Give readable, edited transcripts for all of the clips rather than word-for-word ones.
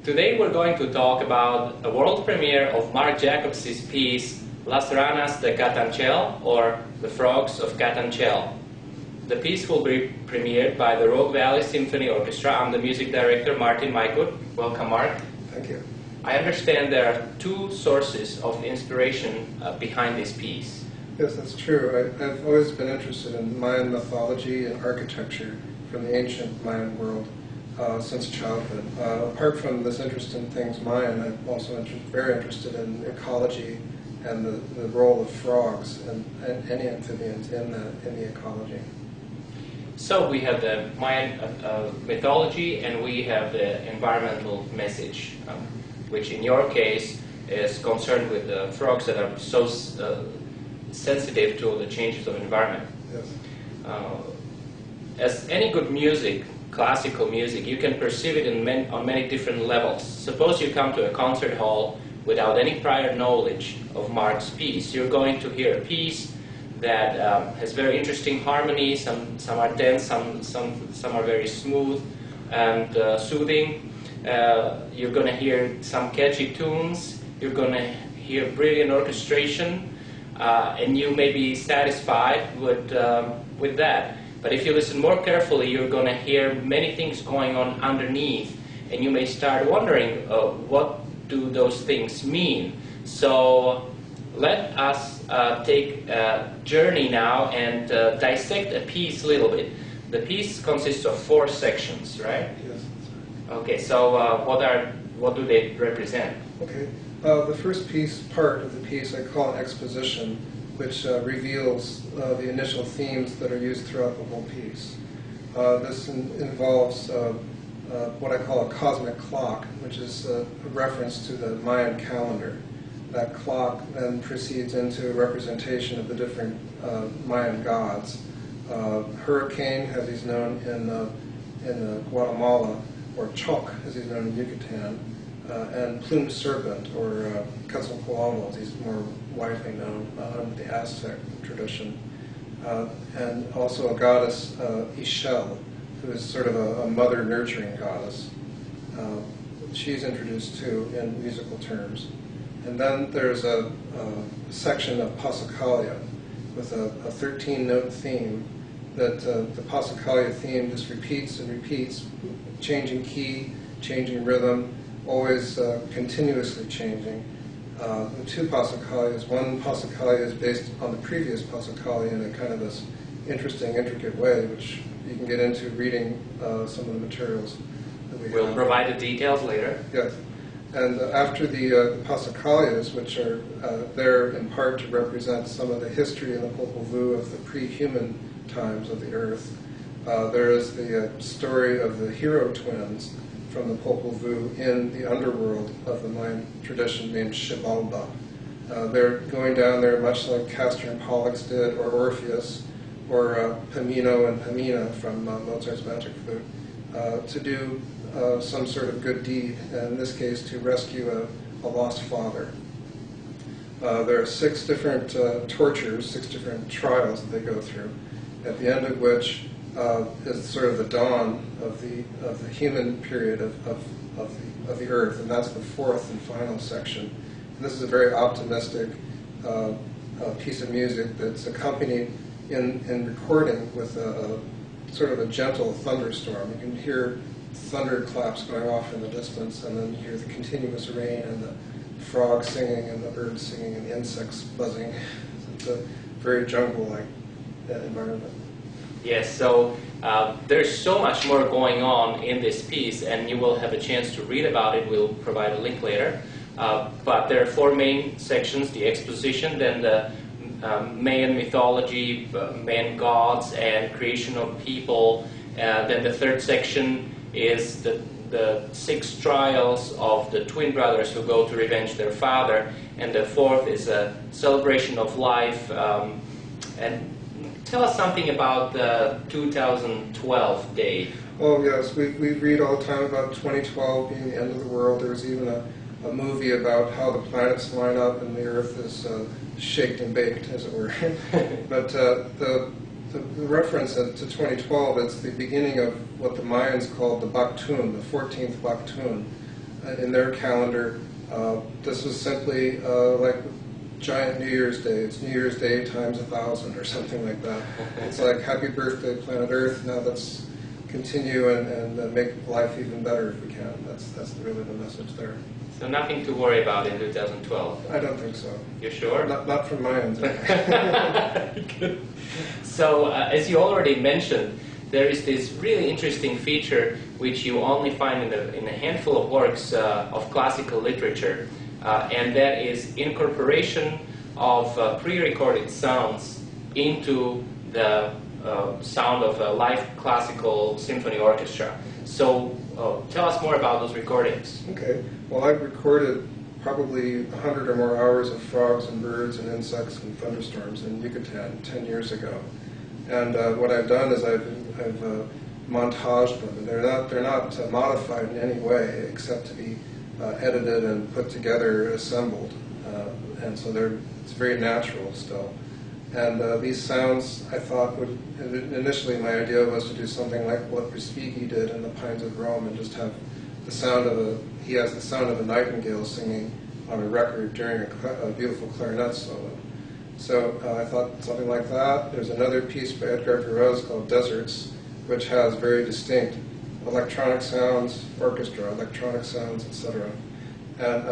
Today we're going to talk about a world premiere of Mark Jacobs' piece Las Ranas de Katanchel, or The Frogs of Katanchel. The piece will be premiered by the Rogue Valley Symphony Orchestra. I'm the music director, Martin Maikut. Welcome, Mark. Thank you. I understand there are two sources of inspiration behind this piece. Yes, that's true. I've always been interested in Mayan mythology and architecture from the ancient Mayan world since childhood. Apart from this interest in things Mayan, I'm also very interested in ecology and the role of frogs and any amphibians in the ecology. So we have the Mayan mythology and we have the environmental message, which in your case is concerned with the frogs that are so sensitive to the changes of environment. Yes. As any good music, classical music, you can perceive it on many different levels. Suppose you come to a concert hall without any prior knowledge of Mark's piece. You're going to hear a piece that has very interesting harmonies. Some are dense, some are very smooth and soothing. You're going to hear some catchy tunes. You're going to hear brilliant orchestration, and you may be satisfied with that. But if you listen more carefully, you're going to hear many things going on underneath, and you may start wondering what do those things mean. So let us take a journey now and dissect a piece a little bit. The piece consists of 4 sections, right? Yes. Okay, so what do they represent? Okay. The first part of the piece I call an exposition, which reveals the initial themes that are used throughout the whole piece. This involves what I call a cosmic clock, which is a reference to the Mayan calendar. That clock then proceeds into a representation of the different Mayan gods. Hurricane, as he's known in Guatemala, or Choc, as he's known in Yucatan, and plumed serpent, or Quetzalcoatl, as he's more widely known under the Aztec tradition, and also a goddess, Ixchel, who is sort of a mother nurturing goddess. She's introduced too in musical terms. And then there's a section of Passacaglia with a 13-note theme that the Passacaglia theme just repeats and repeats, changing key, changing rhythm, always continuously changing. The 2 Passacaglias, one Passacaglia is based on the previous Passacaglia in a kind of this interesting, intricate way, which you can get into reading some of the materials that we have. We'll provide the details later. Yes. And after the Passacaglias, which are there in part to represent some of the history in the Popol Vuh of the pre-human times of the Earth, there is the story of the hero twins from the Popol Vuh in the underworld of the Mayan tradition named Xibalba. They're going down there much like Castor and Pollux did, or Orpheus, or Pamino and Pamina from Mozart's Magic Flute, to do some sort of good deed, and in this case to rescue a lost father. There are 6 different tortures, 6 different trials that they go through, at the end of which is sort of the dawn of the human period of the Earth, and that's the 4th and final section. And this is a very optimistic piece of music that's accompanied in recording with a sort of a gentle thunderstorm. You can hear thunderclaps going off in the distance, and then you hear the continuous rain and the frogs singing and the birds singing and the insects buzzing. It's a very jungle-like environment. Yes, so there's so much more going on in this piece, and you will have a chance to read about it. We'll provide a link later. But there are 4 main sections: the exposition, then the Mayan mythology, Mayan gods, and creation of people. Then the 3rd section is the 6 trials of the twin brothers who go to revenge their father, and the 4th is a celebration of life. And tell us something about the 2012 day. Oh yes, we read all the time about 2012 being the end of the world. There's even a movie about how the planets line up and the Earth is shaked and baked, as it were. But the reference to 2012, it's the beginning of what the Mayans called the Baktun, the 14th Baktun, in their calendar. This was simply like giant New Year's Day. It's New Year's Day times 1,000 or something like that. It's like, happy birthday, planet Earth. Now let's continue and make life even better if we can. That's really the message there. So nothing to worry about in 2012? I don't think so. You're sure? Not from my end. So, as you already mentioned, there is this really interesting feature which you only find in a handful of works of classical literature, and that is incorporation of pre-recorded sounds into the sound of a live classical symphony orchestra. So tell us more about those recordings. Okay. Well, I've recorded probably 100 or more hours of frogs and birds and insects and thunderstorms in Yucatan 10 years ago. And what I've done is I've montaged them. They're not modified in any way except to be edited and put together, assembled. And so it's very natural still. And these sounds, I thought, initially my idea was to do something like what Respighi did in the Pines of Rome and just have the sound of he has the sound of a nightingale singing on a record during a beautiful clarinet solo. So I thought something like that. There's another piece by Edgar Varese called Deserts, which has very distinct electronic sounds, orchestra, electronic sounds, etc. And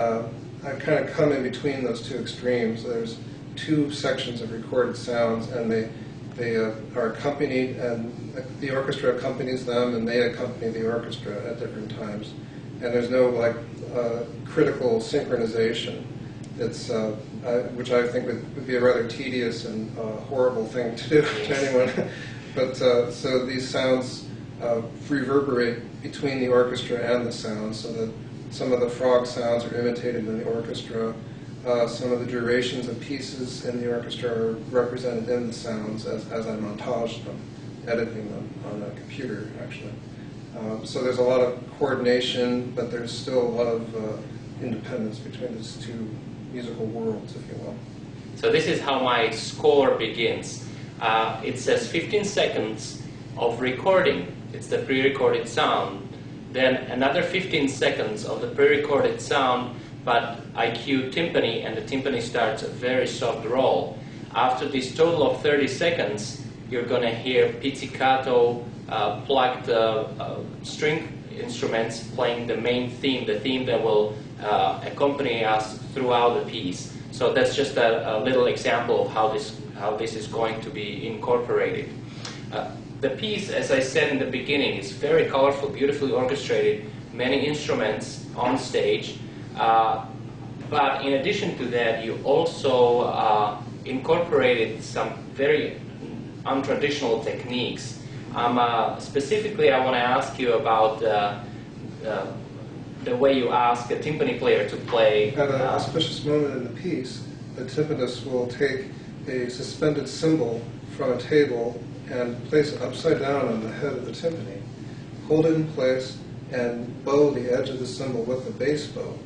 I kind of come in between those two extremes. There's two sections of recorded sounds, and they are accompanied, and the orchestra accompanies them, and they accompany the orchestra at different times. And there's no critical synchronization. It's which I think would be a rather tedious and horrible thing to do to anyone. But so these sounds reverberate between the orchestra and the sound, so that some of the frog sounds are imitated in the orchestra. Some of the durations of pieces in the orchestra are represented in the sounds as I montage them, editing them on a computer, actually. So there's a lot of coordination, but there's still a lot of independence between these two musical worlds, if you will. So this is how my score begins. It says 15 seconds of recording. It's the pre-recorded sound. Then another 15 seconds of the pre-recorded sound, but I cue timpani, and the timpani starts a very soft roll. After this total of 30 seconds, you're going to hear pizzicato, plucked string instruments playing the main theme, the theme that will accompany us throughout the piece. So that's just a little example of how this is going to be incorporated. The piece, as I said in the beginning, is very colorful, beautifully orchestrated, many instruments on stage. But in addition to that, you also incorporated some very untraditional techniques. Specifically, I want to ask you about the way you ask a timpani player to play. At an auspicious moment in the piece, the timpanist will take a suspended cymbal from a table and place it upside down on the head of the timpani, hold it in place, and bow the edge of the cymbal with the bass bow,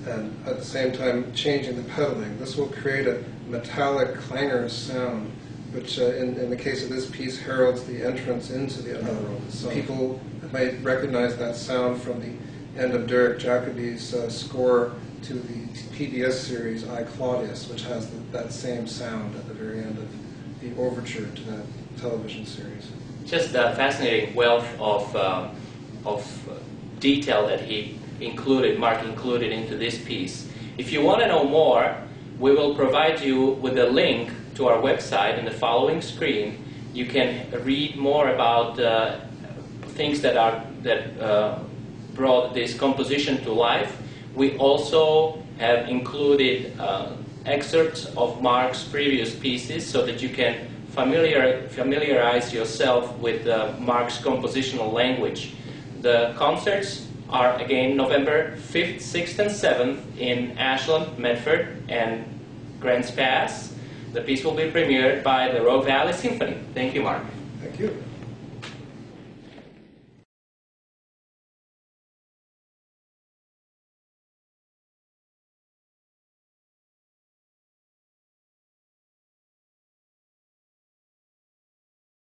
and at the same time changing the pedaling. This will create a metallic clangorous sound, which in the case of this piece heralds the entrance into the underworld. So people might recognize that sound from the end of Derek Jacobi's score to the PBS series I, Claudius, which has that same sound at the very end of the overture to that television series. Just a fascinating wealth of detail that Mark included into this piece. If you want to know more, we will provide you with a link to our website in the following screen. You can read more about things that brought this composition to life. We also have included excerpts of Mark's previous pieces so that you can familiarize yourself with Mark's compositional language. The concerts are again November 5th, 6th, and 7th in Ashland, Medford, and Grants Pass. The piece will be premiered by the Rogue Valley Symphony. Thank you, Mark. Thank you.